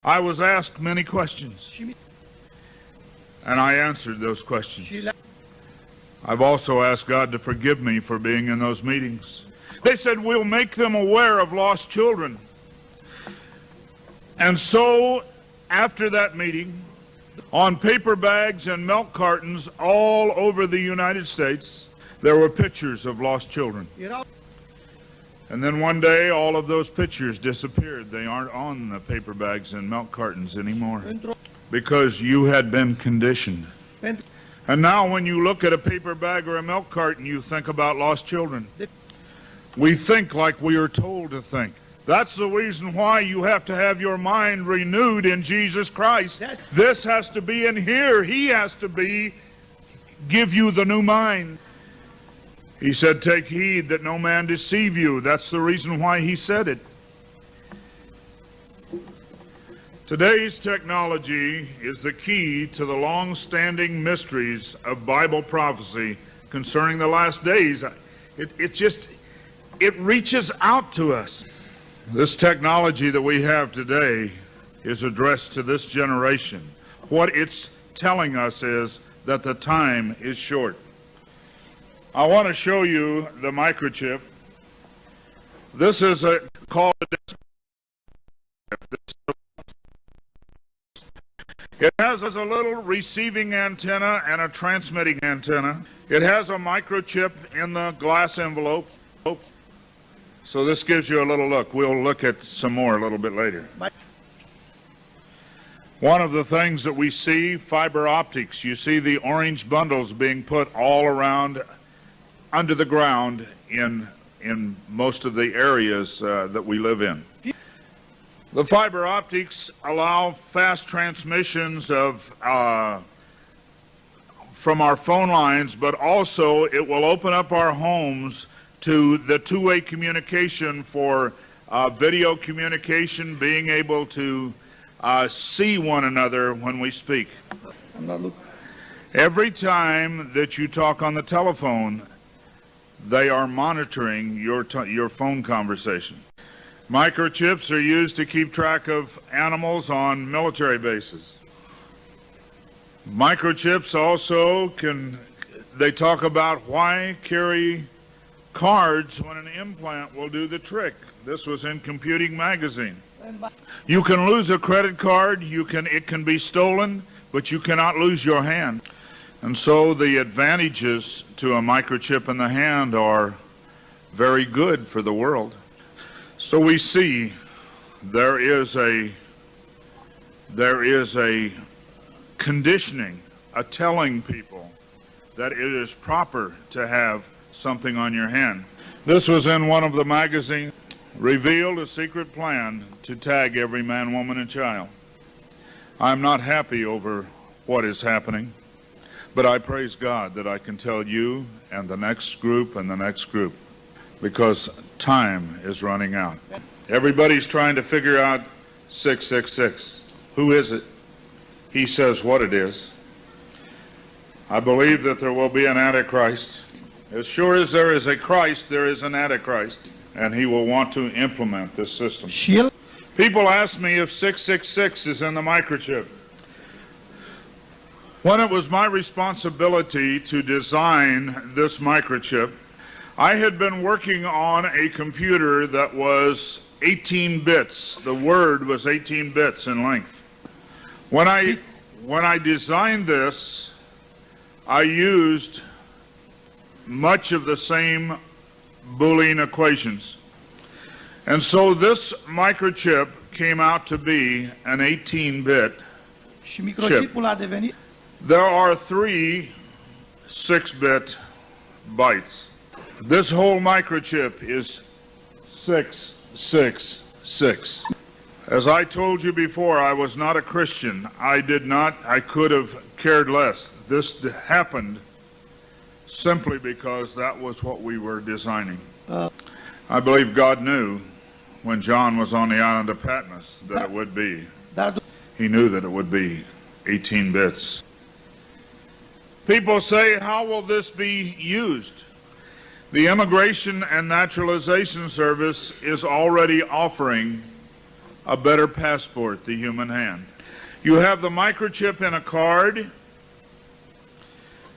I was asked many questions, and I answered those questions. I've also asked God to forgive me for being in those meetings. They said, we'll make them aware of lost children. And so, after that meeting, on paper bags and milk cartons all over the United States, there were pictures of lost children. And then one day, all of those pictures disappeared. They aren't on the paper bags and milk cartons anymore because you had been conditioned. And now when you look at a paper bag or a milk carton, you think about lost children. We think like we are told to think. That's the reason why you have to have your mind renewed in Jesus Christ. This has to be in here. He has to give you the new mind. He said, take heed that no man deceive you. That's the reason why he said it. Today's technology is the key to the long-standing mysteries of Bible prophecy concerning the last days. It reaches out to us. This technology that we have today is addressed to this generation. What it's telling us is that the time is short. I want to show you the microchip. This is called a It has a little receiving antenna and a transmitting antenna. It has a microchip in the glass envelope. So this gives you a little look. We'll look at some more a little bit later. One of the things that we see, fiber optics. You see the orange bundles being put all around under the ground in most of the areas that we live in. The fiber optics allow fast transmissions of from our phone lines, but also it will open up our homes to the two-way communication for video communication, being able to see one another when we speak. Every time that you talk on the telephone, they are monitoring your phone conversation. Microchips are used to keep track of animals on military bases. Microchips also they talk about why carry cards when an implant will do the trick. This was in Computing Magazine. You can lose a credit card, it can be stolen, but you cannot lose your hand. And so the advantages to a microchip in the hand are very good for the world. So we see there is a conditioning, a telling people that it is proper to have something on your hand. This was in one of the magazines. Revealed a secret plan to tag every man, woman, and child. I'm not happy over what is happening, but I praise God that I can tell you and the next group and the next group, because time is running out. Everybody's trying to figure out 666. Who is it? He says what it is. I believe that there will be an Antichrist. As sure as there is a Christ, there is an Antichrist, and he will want to implement this system. People ask me if 666 is in the microchip. When it was my responsibility to design this microchip, I had been working on a computer that was 18 bits. The word was 18 bits in length. When I designed this, I used much of the same Boolean equations. And so this microchip came out to be an 18-bit chip. There are 3 6-bit bytes. This whole microchip is 666. As I told you before, I was not a Christian. I could have cared less. This happened simply because that was what we were designing. I believe God knew when John was on the island of Patmos that it would be. He knew that it would be 18 bits. People say, how will this be used? The Immigration and Naturalization Service is already offering a better passport, the human hand. You have the microchip in a card.